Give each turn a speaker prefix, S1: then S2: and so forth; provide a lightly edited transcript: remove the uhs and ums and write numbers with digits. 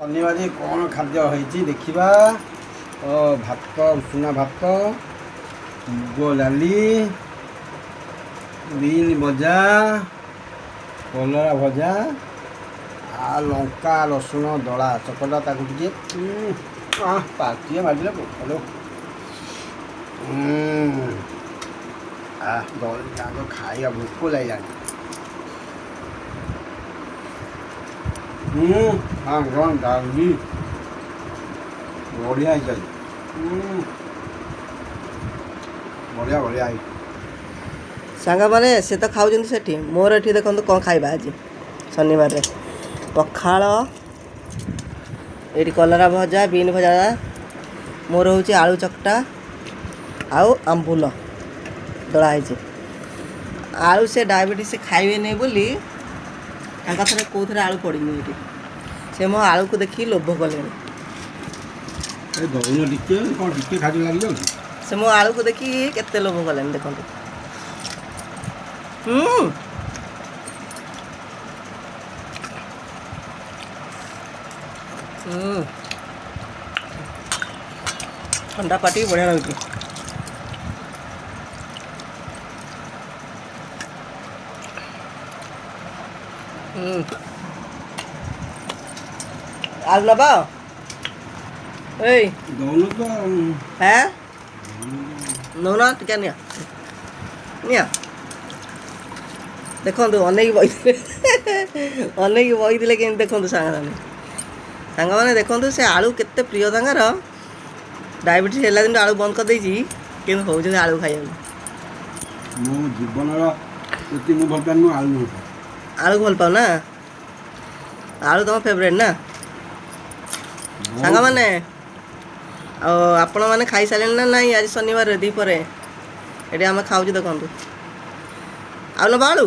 S1: शनिवार कौन खाद्य होती देखा भात उषुना भात मुग डाली बीन भजा कलरा भजा आ लंका रसुण दला चकटा ताकू पार्टी मारे भोकलो आग खाइया भोक लगे हाँ डाली बढ़िया बढ़िया बढ़िया
S2: सांग मैंने से तो खाऊँ से मोर ये देखो कौन खाइबा आज शनिवार पखाल ये कलरा भजा बीन भजा मोर हूँ आलू चकटा आउ आंबुल दलाही आलू से डायबिटीज से खाइबे नहीं बोली थे कौन आलू पड़नी ये से मो आलू को देखिए लोभ कले से मो आलू को देखिए केते लोभ कले देखो ठंडा पाटी बढ़िया लगे आलू लबा है नौना क्या निया देखो अनेक बही अनेक बही थे कि देखो सांग मैंने देखो से आलू केते प्रिय तांगर डायबिटीज है दिन आलू बंद कर देछि कि हो आलू खाइए
S1: मो जीवन भल पानु आलू
S2: आलू भल पाओ ना आलू तुम फेवरेट ना सांग मैंने आपण मैंने खाई सारे ना नहीं आज शनिवार दीपर ये आम खाऊ देखो आलू नबा आलू